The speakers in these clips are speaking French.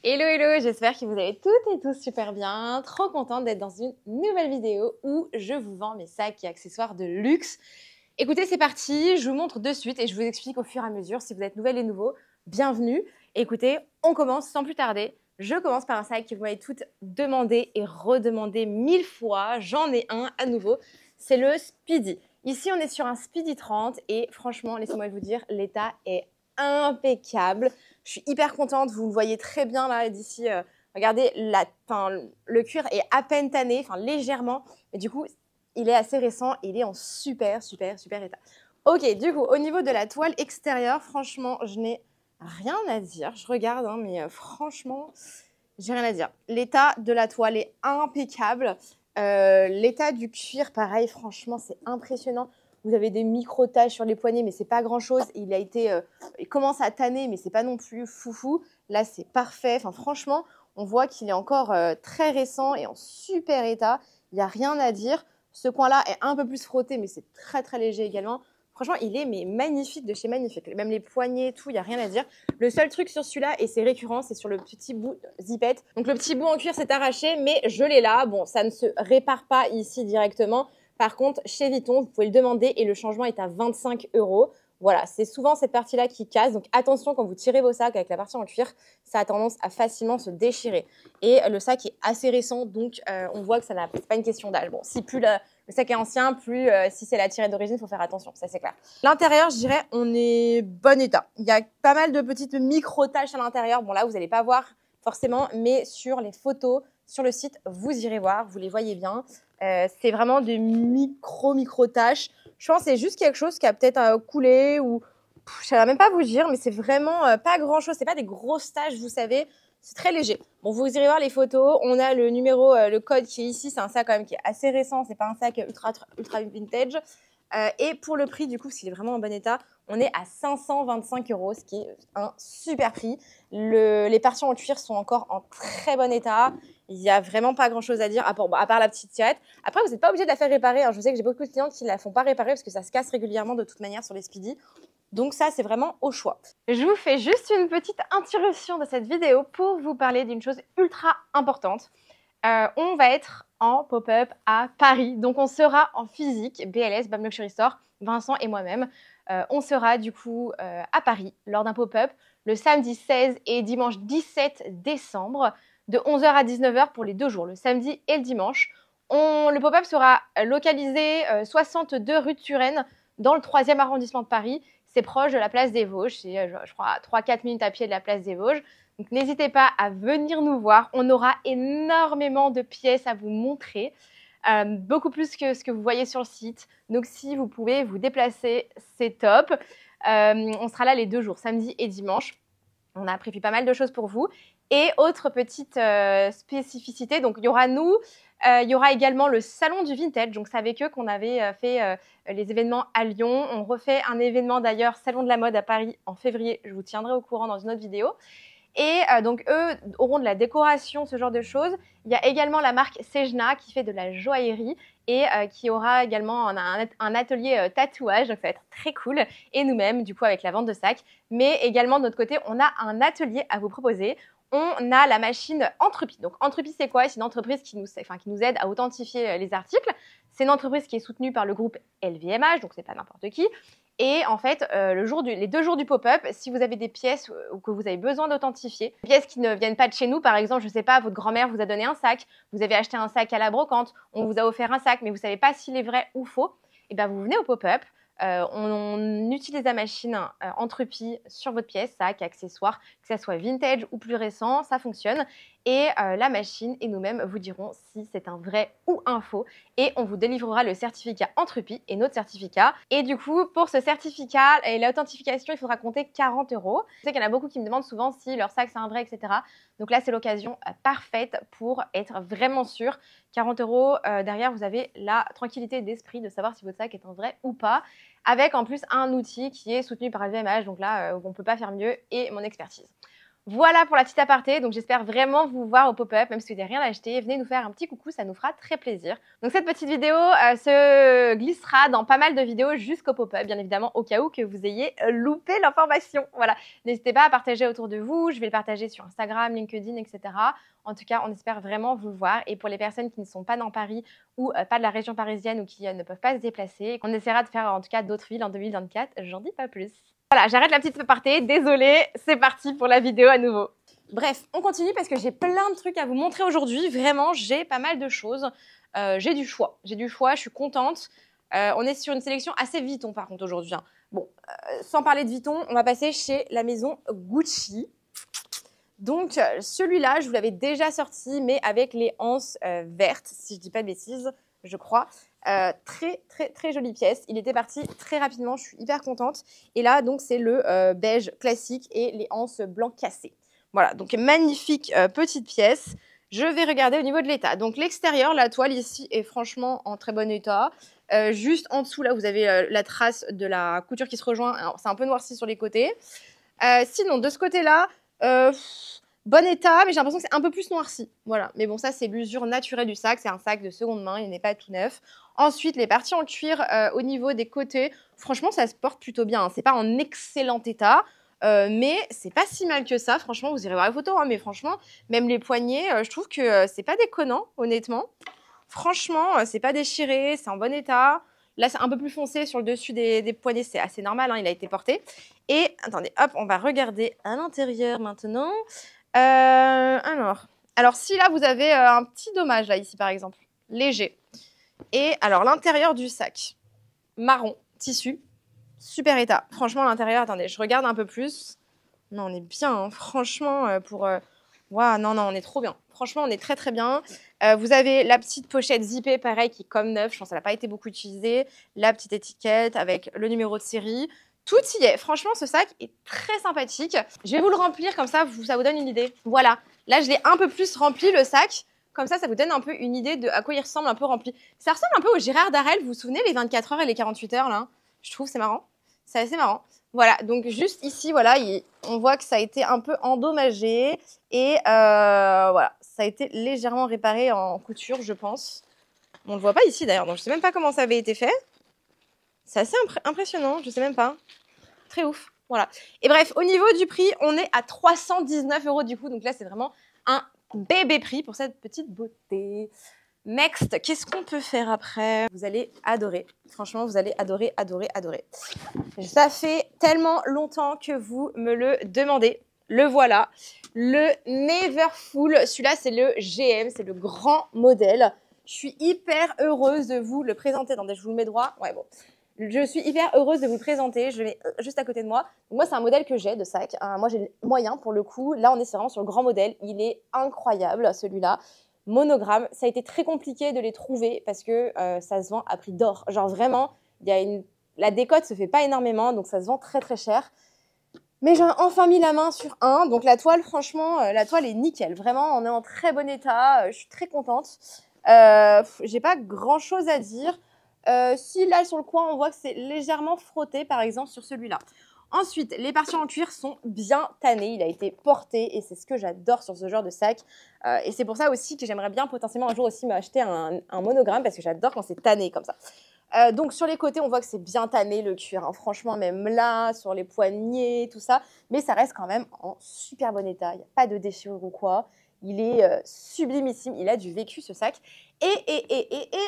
Hello, hello, j'espère que vous allez toutes et tous super bien. Trop contente d'être dans une nouvelle vidéo où je vous vends mes sacs et accessoires de luxe. Écoutez, c'est parti, je vous montre de suite et je vous explique au fur et à mesure. Si vous êtes nouvelles et nouveaux, bienvenue. Écoutez, on commence sans plus tarder. Je commence par un sac que vous m'avez toutes demandé et redemandé 1000 fois. J'en ai un à nouveau, c'est le Speedy. Ici, on est sur un Speedy 30 et franchement, laissez-moi vous dire, l'état est impeccable. Je suis hyper contente, vous le voyez très bien là d'ici. Regardez, le cuir est à peine tanné, légèrement, mais du coup, il est assez récent et il est en super état. Ok, du coup, au niveau de la toile extérieure, franchement, je n'ai rien à dire. Je regarde, hein, mais franchement, j'ai rien à dire. L'état de la toile est impeccable. L'état du cuir, pareil, franchement, c'est impressionnant. Vous avez des micro-taches sur les poignets, mais c'est pas grand-chose. Il commence à tanner, mais c'est pas non plus foufou. Là, c'est parfait. Enfin, franchement, on voit qu'il est encore très récent et en super état. Il n'y a rien à dire. Ce coin-là est un peu plus frotté, mais c'est très léger également. Franchement, il est magnifique de chez magnifique. Même les poignets, tout, il n'y a rien à dire. Le seul truc sur celui-là, et c'est récurrent, c'est sur le petit bout zipette. Donc le petit bout en cuir s'est arraché, mais je l'ai là. Bon, ça ne se répare pas ici directement. Par contre, chez Vuitton, vous pouvez le demander et le changement est à 25 €. Voilà, c'est souvent cette partie-là qui casse. Donc attention, quand vous tirez vos sacs avec la partie en cuir, ça a tendance à facilement se déchirer. Et le sac est assez récent, donc on voit que c'est pas une question d'âge. Bon, si plus le sac est ancien, plus si c'est la tirée d'origine, il faut faire attention, ça c'est clair. L'intérieur, je dirais, on est bon état. Il y a pas mal de petites micro-taches à l'intérieur. Bon là, vous n'allez pas voir forcément, mais sur les photos, sur le site, vous irez voir, vous les voyez bien. C'est vraiment des micro-tâches. Je pense que c'est juste quelque chose qui a peut-être coulé ou je ne saurais même pas vous dire, mais c'est vraiment pas grand-chose. C'est pas des grosses tâches, vous savez. C'est très léger. Bon, vous irez voir les photos. On a le numéro, le code qui est ici. C'est un sac quand même qui est assez récent. C'est pas un sac ultra vintage. Et pour le prix, du coup, s'il est vraiment en bon état, on est à 525 €, ce qui est un super prix. Les parties en cuir sont encore en très bon état. Il n'y a vraiment pas grand-chose à dire, à part la petite tirette. Après, vous n'êtes pas obligé de la faire réparer. Je sais que j'ai beaucoup de clients qui ne la font pas réparer parce que ça se casse régulièrement de toute manière sur les Speedy. Donc ça, c'est vraiment au choix. Je vous fais juste une petite interruption de cette vidéo pour vous parler d'une chose ultra importante. On va être en pop-up à Paris. Donc, on sera en physique, BLS, Bam Luxury Store, Vincent et moi-même. On sera du coup à Paris lors d'un pop-up le samedi 16 et dimanche 17 décembre de 11 h à 19 h pour les 2 jours, le samedi et le dimanche. Le pop-up sera localisé 62 rue de Turenne dans le 3e arrondissement de Paris. C'est proche de la place des Vosges, c'est je crois 3-4 minutes à pied de la place des Vosges. Donc n'hésitez pas à venir nous voir, on aura énormément de pièces à vous montrer, beaucoup plus que ce que vous voyez sur le site. Donc si vous pouvez vous déplacer, c'est top. On sera là les 2 jours, samedi et dimanche. On a prévu pas mal de choses pour vous. Et autre petite spécificité, donc il y aura nous, il y aura également le salon du vintage. Donc c'est avec eux qu'on avait fait les événements à Lyon. On refait un événement d'ailleurs, salon de la mode à Paris en février. Je vous tiendrai au courant dans une autre vidéo. Et donc, eux auront de la décoration, ce genre de choses. Il y a également la marque Sejna qui fait de la joaillerie et qui aura également un atelier tatouage. Donc, ça va être très cool. Et nous-mêmes, du coup, avec la vente de sacs. Mais également, de notre côté, on a un atelier à vous proposer. On a la machine Entrepie. Donc, Entrepie, c'est quoi? C'est une entreprise qui nous aide à authentifier les articles. C'est une entreprise qui est soutenue par le groupe LVMH, donc c'est pas n'importe qui. Et en fait, les 2 jours du pop-up, si vous avez des pièces ou que vous avez besoin d'authentifier, des pièces qui ne viennent pas de chez nous, par exemple, je ne sais pas, votre grand-mère vous a donné un sac, vous avez acheté un sac à la brocante, on vous a offert un sac, mais vous ne savez pas s'il est vrai ou faux, et bien vous venez au pop-up, on utilise la machine Entrepie sur votre pièce, sac, accessoire, que ça soit vintage ou plus récent, ça fonctionne. Et la machine et nous-mêmes vous dirons si c'est un vrai ou un faux. Et on vous délivrera le certificat Entrepie et notre certificat. Et du coup, pour ce certificat et l'authentification, il faudra compter 40 €. Je sais qu'il y en a beaucoup qui me demandent souvent si leur sac c'est un vrai, etc. Donc là, c'est l'occasion parfaite pour être vraiment sûr. 40 € derrière, vous avez la tranquillité d'esprit de savoir si votre sac est un vrai ou pas. Avec en plus un outil qui est soutenu par LVMH. Donc là, on ne peut pas faire mieux et mon expertise. Voilà pour la petite aparté, donc j'espère vraiment vous voir au pop-up, même si vous n'avez rien acheté, venez nous faire un petit coucou, ça nous fera très plaisir. Donc cette petite vidéo se glissera dans pas mal de vidéos jusqu'au pop-up, bien évidemment, au cas où que vous ayez loupé l'information. Voilà, n'hésitez pas à partager autour de vous, je vais le partager sur Instagram, LinkedIn, etc. En tout cas, on espère vraiment vous voir. Et pour les personnes qui ne sont pas dans Paris ou pas de la région parisienne ou qui ne peuvent pas se déplacer, on essaiera de faire en tout cas d'autres villes en 2024, j'en dis pas plus. Voilà, j'arrête la petite aparté, désolée, c'est parti pour la vidéo à nouveau. Bref, on continue parce que j'ai plein de trucs à vous montrer aujourd'hui. Vraiment, j'ai pas mal de choses. J'ai du choix, je suis contente. On est sur une sélection assez Vuitton par contre aujourd'hui. Hein. Bon, sans parler de Vuitton, on va passer chez la maison Gucci. Donc celui-là, je vous l'avais déjà sorti, mais avec les anses vertes, si je dis pas de bêtises, je crois. Très jolie pièce. Il était parti très rapidement, je suis hyper contente. Et là, donc, c'est le beige classique et les anses blanc cassé. Voilà, donc magnifique petite pièce. Je vais regarder au niveau de l'état. Donc l'extérieur, la toile ici est franchement en très bon état. Juste en dessous, là, vous avez la trace de la couture qui se rejoint. C'est un peu noirci sur les côtés. Sinon, de ce côté-là, bon état, mais j'ai l'impression que c'est un peu plus noirci. Voilà, mais bon, ça, c'est l'usure naturelle du sac. C'est un sac de seconde main, il n'est pas tout neuf. Ensuite, les parties en cuir au niveau des côtés, franchement, ça se porte plutôt bien. Hein. C'est pas en excellent état, mais c'est pas si mal que ça. Franchement, vous irez voir les photos, hein, mais franchement, même les poignets, je trouve que c'est pas déconnant, honnêtement. Franchement, c'est pas déchiré, c'est en bon état. Là, c'est un peu plus foncé sur le dessus des poignets, c'est assez normal, hein, il a été porté. Et, attendez, hop, on va regarder à l'intérieur maintenant. Alors, si là, vous avez un petit dommage, là, ici, par exemple, léger. Et alors, l'intérieur du sac, marron, tissu, super état. Franchement, l'intérieur, attendez, je regarde un peu plus. Non, on est bien, hein. Franchement, Waouh, non, on est trop bien. Franchement, on est très bien. Vous avez la petite pochette zippée, pareil, qui est comme neuve. Je pense qu'elle n'a pas été beaucoup utilisée. La petite étiquette avec le numéro de série. Tout y est. Franchement, ce sac est très sympathique. Je vais vous le remplir, comme ça vous donne une idée. Voilà. Là, je l'ai un peu plus rempli, le sac. Comme ça vous donne un peu une idée de à quoi il ressemble un peu rempli. Ça ressemble un peu au Gérard Darrel. Vous vous souvenez, les 24 heures et les 48 heures, là? Je trouve c'est marrant. C'est assez marrant. Voilà, donc juste ici, voilà, on voit que ça a été un peu endommagé. Et voilà, ça a été légèrement réparé en couture, je pense. On ne le voit pas ici, d'ailleurs, donc je ne sais même pas comment ça avait été fait. C'est assez impressionnant, je ne sais même pas. Très ouf, voilà. Et bref, au niveau du prix, on est à 319 € du coup. Donc là, c'est vraiment un bébé prix pour cette petite beauté. Next, qu'est-ce qu'on peut faire après? Vous allez adorer. Franchement, vous allez adorer. Ça fait tellement longtemps que vous me le demandez. Le voilà. Le Neverfull. Celui-là, c'est le GM. C'est le grand modèle. Je suis hyper heureuse de vous le présenter. Attendez, je vous le mets droit. Ouais, bon. Je suis hyper heureuse de vous le présenter. Je le mets juste à côté de moi. Donc moi, c'est un modèle que j'ai de sac. Moi, j'ai le moyen pour le coup. Là, on est vraiment sur le grand modèle. Il est incroyable, celui-là. Monogramme. Ça a été très compliqué de les trouver parce que ça se vend à prix d'or. Genre vraiment, la décote se fait pas énormément, donc ça se vend très cher. Mais j'ai enfin mis la main sur un. Donc la toile, franchement, la toile est nickel. Vraiment, on est en très bon état. Je suis très contente. J'ai pas grand-chose à dire. Si là, sur le coin, on voit que c'est légèrement frotté, par exemple, sur celui-là. Ensuite, les parties en cuir sont bien tannées. Il a été porté et c'est ce que j'adore sur ce genre de sac. Et c'est pour ça aussi que j'aimerais bien potentiellement un jour aussi m'acheter un monogramme parce que j'adore quand c'est tanné comme ça. Donc sur les côtés, on voit que c'est bien tanné le cuir. Hein. Franchement, même là, sur les poignets, tout ça. Mais ça reste quand même en super bon état. Il n'y a pas de déchirure ou quoi. Il est sublimissime. Il a du vécu, ce sac. Et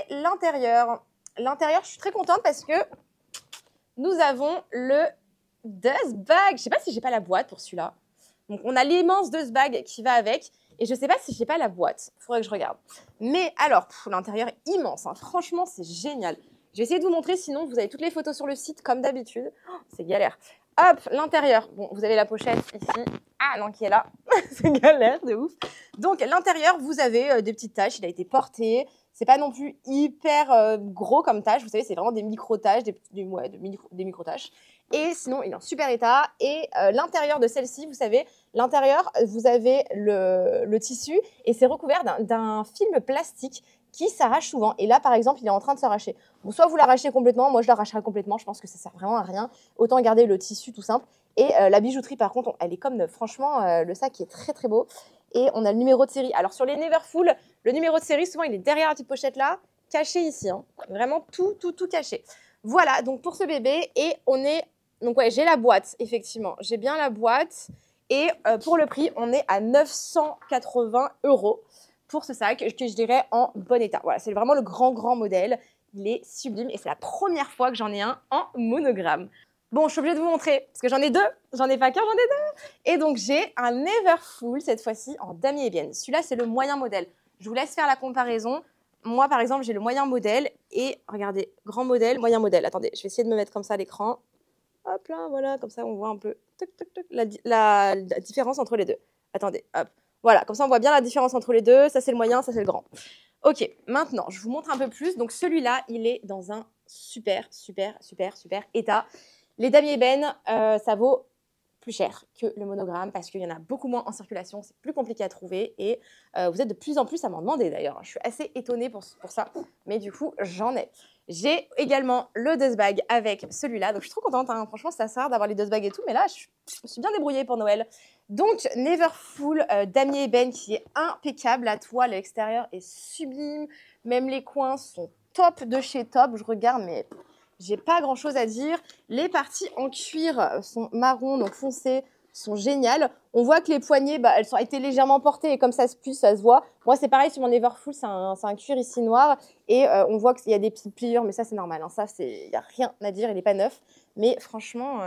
l'intérieur. L'intérieur, je suis très contente parce que nous avons le Dust Bag. Je ne sais pas si j'ai pas la boîte pour celui-là. Donc, on a l'immense Dust Bag qui va avec. Et je ne sais pas si j'ai pas la boîte. Il faudrait que je regarde. Mais alors, l'intérieur est immense. Hein. Franchement, c'est génial. Je vais essayer de vous montrer. Sinon, vous avez toutes les photos sur le site comme d'habitude. Oh, c'est galère. Hop, l'intérieur. Bon, vous avez la pochette ici. Ah non, qui est là. C'est galère de ouf. Donc, l'intérieur, vous avez des petites taches. Il a été porté. C'est pas non plus hyper gros comme tâche. Vous savez, c'est vraiment des micro-tâches, des micro-tâches. Et sinon, il est en super état. Et l'intérieur de celle-ci, vous savez, l'intérieur, vous avez le tissu et c'est recouvert d'un film plastique qui s'arrache souvent. Et là, par exemple, il est en train de s'arracher. Bon, soit vous l'arrachez complètement, moi je l'arracherai complètement, je pense que ça sert vraiment à rien. Autant garder le tissu tout simple. Et la bijouterie, par contre, elle est comme neuve. Franchement, le sac est très, très beau. Et on a le numéro de série. Alors, sur les Neverfull, le numéro de série, souvent, il est derrière la petite pochette là, caché ici. Hein. Vraiment tout caché. Voilà, donc pour ce bébé. Et on est... Donc, ouais, j'ai la boîte, effectivement. J'ai bien la boîte. Et pour le prix, on est à 980 € pour ce sac que je dirais en bon état. Voilà, c'est vraiment le grand modèle. Il est sublime et c'est la première fois que j'en ai un en monogramme. Bon, je suis obligée de vous montrer parce que j'en ai deux. J'en ai pas qu'un, j'en ai deux. Et donc, j'ai un Neverfull cette fois-ci en damier ébène. Celui-là, c'est le moyen modèle. Je vous laisse faire la comparaison. Moi, par exemple, j'ai le moyen modèle et regardez, grand modèle, moyen modèle. Attendez, je vais essayer de me mettre comme ça à l'écran. Hop là, voilà, comme ça, on voit un peu la différence entre les deux. Attendez, hop. Voilà, comme ça, on voit bien la différence entre les deux. Ça, c'est le moyen, ça, c'est le grand. Ok, maintenant, je vous montre un peu plus. Donc, celui-là, il est dans un super état. Les damiers ébène, ça vaut plus cher que le monogramme parce qu'il y en a beaucoup moins en circulation, c'est plus compliqué à trouver et vous êtes de plus en plus à m'en demander d'ailleurs. Je suis assez étonnée pour ça, mais du coup, j'en ai. J'ai également le dust bag avec celui-là, donc je suis trop contente. Hein. Franchement, ça sert d'avoir les dust bags et tout, mais là, je me suis bien débrouillée pour Noël. Donc, Neverfull damier ébène qui est impeccable. La toile à l'extérieur est sublime. Même les coins sont top de chez top. Je regarde, mais j'ai pas grand chose à dire. Les parties en cuir sont marron, donc foncé, sont géniales. On voit que les poignées, elles ont été légèrement portées et comme ça se plie, ça se voit. Moi, c'est pareil sur mon Neverfull, c'est un cuir ici noir et on voit qu'il y a des petites pliures, mais ça, c'est normal. Hein. Ça, il n'y a rien à dire, il n'est pas neuf. Mais franchement,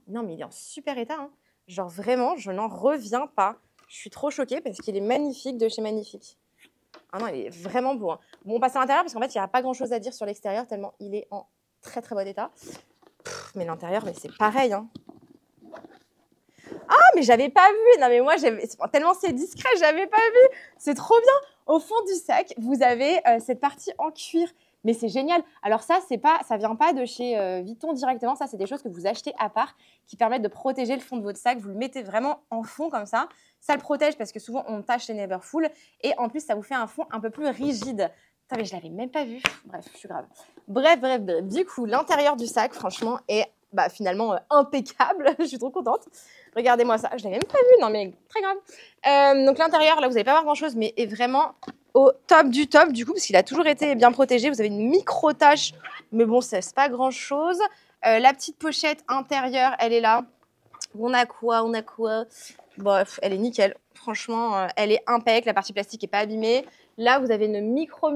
non, mais il est en super état. Hein. Genre vraiment, je n'en reviens pas. Je suis trop choquée parce qu'il est magnifique de chez Magnifique. Ah non, il est vraiment beau. Hein. Bon, on passe à l'intérieur parce qu'en fait, il n'y a pas grand chose à dire sur l'extérieur tellement il est en très bon état. Mais l'intérieur, mais c'est pareil. Hein. Ah, mais j'avais pas vu. Non, mais moi, tellement c'est discret, j'avais pas vu. C'est trop bien. Au fond du sac, vous avez cette partie en cuir. Mais c'est génial. Alors ça vient pas de chez Vuitton directement. Ça, c'est des choses que vous achetez à part qui permettent de protéger le fond de votre sac. Vous le mettez vraiment en fond comme ça. Ça le protège parce que souvent, on tâche les Neverfull. Et en plus, ça vous fait un fond un peu plus rigide. Putain, mais je l'avais même pas vu. Bref, je suis grave. Bref. Du coup, l'intérieur du sac, franchement, est finalement impeccable. Je suis trop contente. Regardez-moi ça. Je l'avais même pas vu. Non, mais très grave. Donc l'intérieur, là, vous n'allez pas voir grand-chose, mais est vraiment au top du top, du coup, parce qu'il a toujours été bien protégé. Vous avez une micro-tache, mais bon, c'est pas grand-chose. La petite pochette intérieure, elle est là. On a quoi Bref, elle est nickel. Franchement, elle est impeccable. La partie plastique n'est pas abîmée. Là, vous avez une micro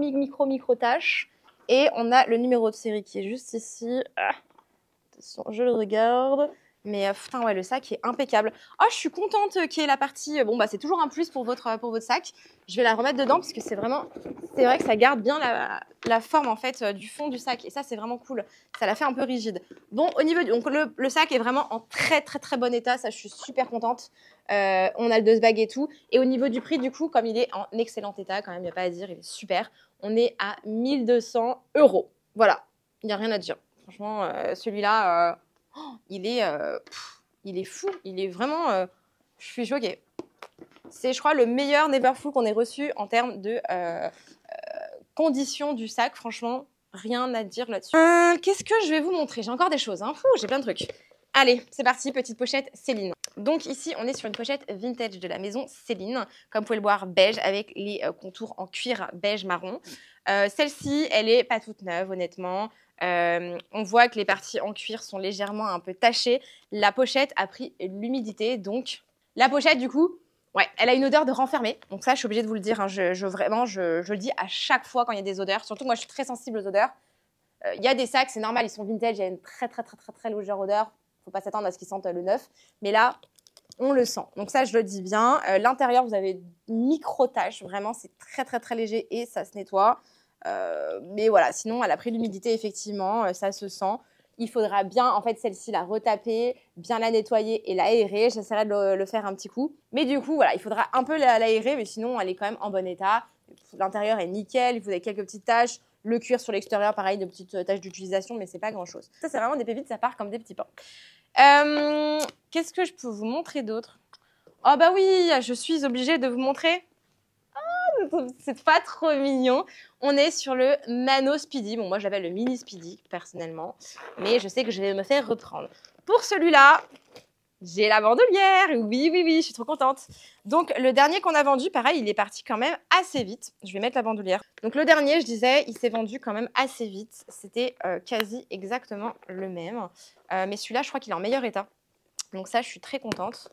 tache. Et on a le numéro de série qui est juste ici. Attention, je le regarde. Mais putain, ouais, le sac est impeccable. Oh, je suis contente qu'il y ait la partie... Bon, c'est toujours un plus pour votre sac. Je vais la remettre dedans parce que c'est vrai que ça garde bien la forme, en fait, du fond du sac. Et ça, c'est vraiment cool. Ça la fait un peu rigide. Bon, au niveau... Donc, le sac est vraiment en très bon état. Ça, je suis super contente. On a le dust bag et tout. Et au niveau du prix, du coup, comme il est en excellent état, quand même, il n'y a pas à dire, il est super. On est à 1200 €. Voilà, il n'y a rien à dire. Franchement, celui-là... il est fou, il est vraiment... je suis choquée. C'est, je crois, le meilleur Neverfull qu'on ait reçu en termes de conditions du sac. Franchement, rien à dire là-dessus. Qu'est-ce que je vais vous montrer? J'ai encore des choses. Hein. J'ai plein de trucs. Allez, c'est parti, petite pochette Céline. Donc ici, on est sur une pochette vintage de la maison Céline. Comme vous pouvez le voir, beige avec les contours en cuir beige marron. Celle-ci, elle est pas toute neuve, honnêtement. On voit que les parties en cuir sont légèrement un peu tachées. La pochette a pris l'humidité, donc la pochette, du coup, ouais, elle a une odeur de renfermé. Donc ça, je suis obligée de vous le dire. Hein. Je le dis à chaque fois quand il y a des odeurs. Surtout, moi, je suis très sensible aux odeurs. Il y a des sacs, c'est normal, ils sont vintage, il y a une très légère odeur. Faut pas s'attendre à ce qu'ils sentent le neuf. Mais là, on le sent. Donc ça, je le dis bien. L'intérieur, vous avez micro-taches. Vraiment, c'est très léger et ça se nettoie. Mais voilà, sinon, elle a pris l'humidité, effectivement. Ça se sent. Il faudra bien, en fait, celle-ci, la retaper, bien la nettoyer et l'aérer. J'essaierai de le faire un petit coup. Mais du coup, voilà, il faudra un peu l'aérer, mais sinon, elle est quand même en bon état. L'intérieur est nickel. Vous avez quelques petites taches. Le cuir sur l'extérieur, pareil, de petites taches d'utilisation, mais c'est pas grand-chose. Ça, c'est vraiment des pépites, ça part comme des petits pains. Qu'est-ce que je peux vous montrer d'autre? Oh bah oui, je suis obligée de vous montrer. Oh, c'est pas trop mignon. On est sur le Nano Speedy. Bon, moi, je l'appelle le Mini Speedy, personnellement. Mais je sais que je vais me faire reprendre. Pour celui-là, J'ai la bandoulière. Oui, oui, oui, je suis trop contente. Donc, le dernier qu'on a vendu, pareil, il est parti quand même assez vite. Je vais mettre la bandoulière. Donc, le dernier, je disais, il s'est vendu quand même assez vite. C'était quasi exactement le même. Mais celui-là, je crois qu'il est en meilleur état. Donc, ça, je suis très contente.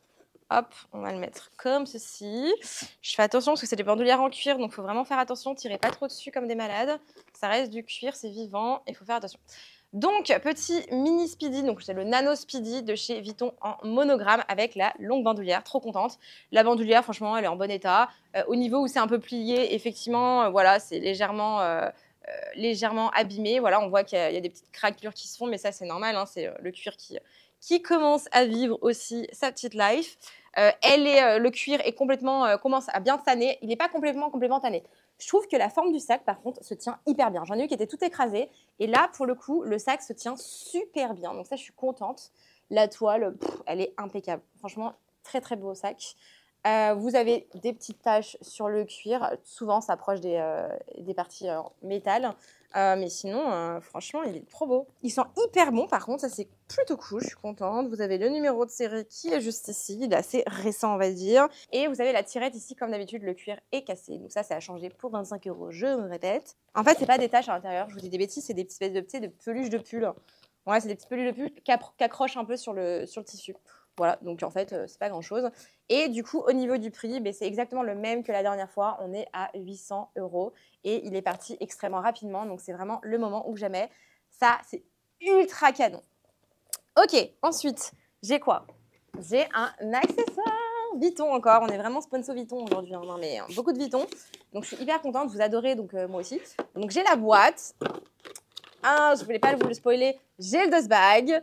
Hop, on va le mettre comme ceci. Je fais attention parce que c'est des bandoulières en cuir, donc il faut vraiment faire attention. Tirez pas trop dessus comme des malades. Ça reste du cuir, c'est vivant, il faut faire attention. Donc, petit mini Speedy, donc c'est le Nano Speedy de chez Vuitton en monogramme avec la longue bandoulière, trop contente. La bandoulière, franchement, elle est en bon état. Au niveau où c'est un peu plié, effectivement, voilà, c'est légèrement abîmé. Voilà, on voit qu'il y a des petites craquelures qui se font, mais ça, c'est normal, hein, c'est le cuir qui commence à vivre aussi sa petite life. Le cuir est complètement, commence à bien tanner. Il n'est pas complètement tanné. Je trouve que la forme du sac, par contre, se tient hyper bien. J'en ai eu qui était tout écrasé. Et là, pour le coup, le sac se tient super bien. Donc ça, je suis contente. La toile, elle est impeccable. Franchement, très, très beau sac. Vous avez des petites taches sur le cuir. Souvent, ça approche des parties métal. Mais sinon, franchement, il est trop beau. Ils sont hyper bons, par contre. Ça, c'est plutôt cool. Je suis contente. Vous avez le numéro de série qui est juste ici. Il est assez récent, on va dire. Et vous avez la tirette ici. Comme d'habitude, le cuir est cassé. Donc ça a changé pour 25 €, je me répète. En fait, c'est pas des taches à l'intérieur. Je vous dis des bêtises. C'est des petites espèces de peluches de pull. Ouais, c'est des petites peluches de pull qui accrochent un peu sur le tissu. Voilà, donc en fait, c'est pas grand-chose. Et du coup, au niveau du prix, c'est exactement le même que la dernière fois. On est à 800 € et il est parti extrêmement rapidement. Donc, c'est vraiment le moment où jamais. Ça, c'est ultra canon. Ok, ensuite, j'ai quoi? J'ai un accessoire Vuitton encore. On est vraiment sponsor Vuitton aujourd'hui, hein, mais beaucoup de Vuitton. Donc, je suis hyper contente. Vous adorez, donc moi aussi. Donc, j'ai la boîte. Ah, je voulais pas vous le spoiler. J'ai le dust bag.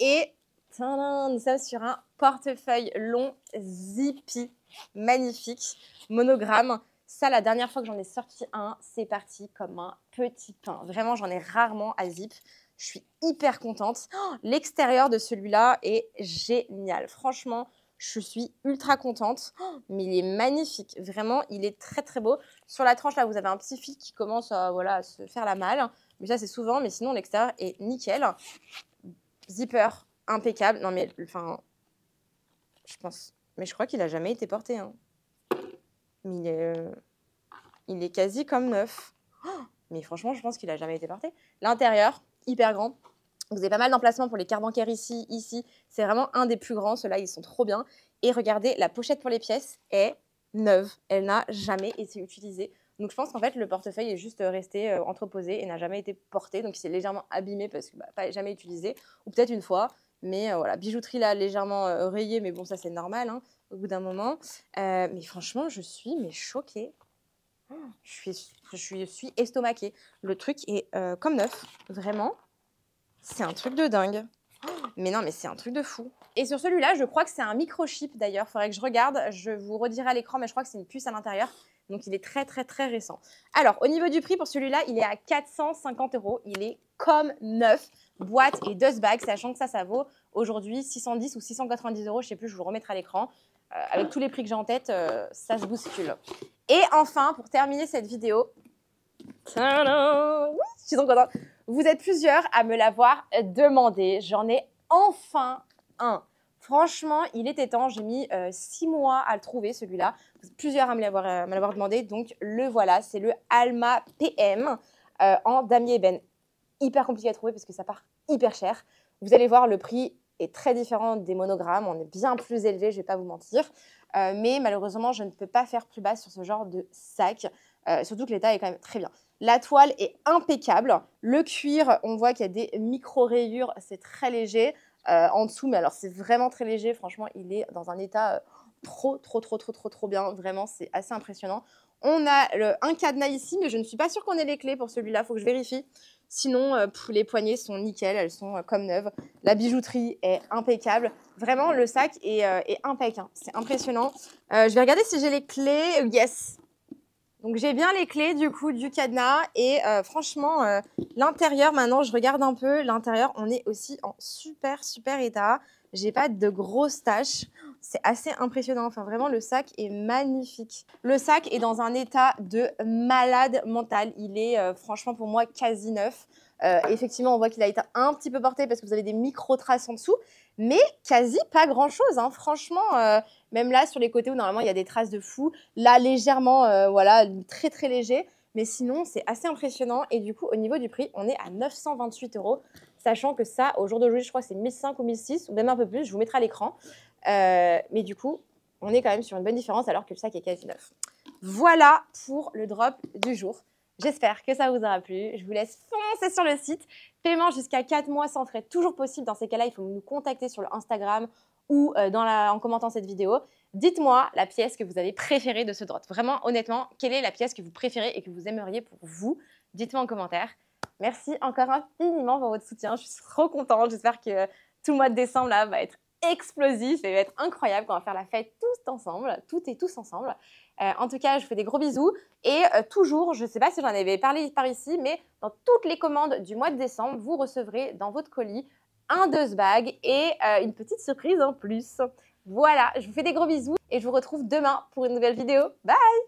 Et tadam, nous sommes sur un portefeuille long, zippy, magnifique, monogramme. Ça, la dernière fois que j'en ai sorti un, c'est parti comme un petit pain. Vraiment, j'en ai rarement à zip. Je suis hyper contente. Oh, l'extérieur de celui-là est génial. Franchement, je suis ultra contente. Oh, mais il est magnifique. Vraiment, il est très, très beau. Sur la tranche, là, vous avez un petit fil qui commence à se faire la malle. Mais ça, c'est souvent. Mais sinon, l'extérieur est nickel. Zipper impeccable. Non, mais enfin, je pense. Mais je crois qu'il n'a jamais été porté. Hein. Mais il est quasi comme neuf. Oh, mais franchement, je pense qu'il n'a jamais été porté. L'intérieur, hyper grand. Vous avez pas mal d'emplacements pour les cartes bancaires ici, ici. C'est vraiment un des plus grands. Ceux-là, ils sont trop bien. Et regardez, la pochette pour les pièces est neuve. Elle n'a jamais été utilisée. Donc, je pense qu'en fait, le portefeuille est juste resté entreposé et n'a jamais été porté. Donc, il s'est légèrement abîmé parce que pas jamais utilisé. Ou peut-être une fois. Mais voilà, bijouterie là, légèrement rayée. Mais bon, ça, c'est normal hein, au bout d'un moment. Mais franchement, je suis choquée. Je suis estomaquée. Le truc est comme neuf. Vraiment. C'est un truc de dingue. Mais non, mais c'est un truc de fou. Et sur celui-là, je crois que c'est un microchip d'ailleurs. Il faudrait que je regarde. Je vous redirai à l'écran, mais je crois que c'est une puce à l'intérieur. Donc, il est très, très, très récent. Alors, au niveau du prix, pour celui-là, il est à 450 €. Il est comme neuf. Boîte et dust bag, sachant que ça vaut aujourd'hui 610 ou 690 €. Je ne sais plus, je vous le remettrai à l'écran. Avec tous les prix que j'ai en tête, ça se bouscule. Et enfin, pour terminer cette vidéo, tadam, je suis trop contente. Vous êtes plusieurs à me l'avoir demandé. J'en ai enfin un. Franchement, il était temps. J'ai mis 6 mois à le trouver, celui-là. Plusieurs à me l'avoir demandé. Donc, le voilà. C'est le Alma PM en damier ébène. Hyper compliqué à trouver parce que ça part hyper cher. Vous allez voir, le prix est très différent des monogrammes. On est bien plus élevé, je ne vais pas vous mentir. Mais malheureusement, je ne peux pas faire plus bas sur ce genre de sac. Surtout que l'état est quand même très bien. La toile est impeccable. Le cuir, on voit qu'il y a des micro-rayures. C'est très léger en dessous. Mais alors, c'est vraiment très léger. Franchement, il est dans un état trop bien. Vraiment, c'est assez impressionnant. On a un cadenas ici, mais je ne suis pas sûre qu'on ait les clés pour celui-là. Il faut que je vérifie. Sinon, les poignées sont nickel. Elles sont comme neuves. La bijouterie est impeccable. Vraiment, le sac est impeccable. Hein. C'est impressionnant. Je vais regarder si j'ai les clés. Yes. Donc, j'ai bien les clés du coup du cadenas et franchement, l'intérieur, maintenant, je regarde un peu. L'intérieur, on est aussi en super état. J'ai pas de grosses taches. C'est assez impressionnant. Enfin, vraiment, le sac est magnifique. Le sac est dans un état de malade mental. Il est franchement pour moi quasi neuf. Effectivement, on voit qu'il a été un petit peu porté parce que vous avez des micro-traces en dessous, mais quasi pas grand-chose, hein. Franchement, même là, sur les côtés où normalement il y a des traces de fou, là, légèrement, voilà, très très léger. Mais sinon, c'est assez impressionnant. Et du coup, au niveau du prix, on est à 928 €, sachant que ça, au jour d'aujourd'hui, je crois que c'est 1005 ou 1006, ou même un peu plus. Je vous mettrai à l'écran. Mais du coup, on est quand même sur une bonne différence alors que le sac est quasi neuf. Voilà pour le drop du jour. J'espère que ça vous aura plu. Je vous laisse foncer sur le site. Paiement jusqu'à 4 mois sans frais, toujours possible. Dans ces cas-là, il faut nous contacter sur le Instagram ou en commentant cette vidéo. Dites-moi la pièce que vous avez préférée de ce drop. Vraiment, honnêtement, quelle est la pièce que vous préférez et que vous aimeriez pour vous? Dites-moi en commentaire. Merci encore infiniment pour votre soutien. Je suis trop contente. J'espère que tout le mois de décembre là, va être explosif et va être incroyable quand on va faire la fête tous ensemble, toutes et tous ensemble. En tout cas, je vous fais des gros bisous et toujours, je ne sais pas si j'en avais parlé par ici, mais dans toutes les commandes du mois de décembre, vous recevrez dans votre colis un dose bag et une petite surprise en plus. Voilà, je vous fais des gros bisous et je vous retrouve demain pour une nouvelle vidéo. Bye!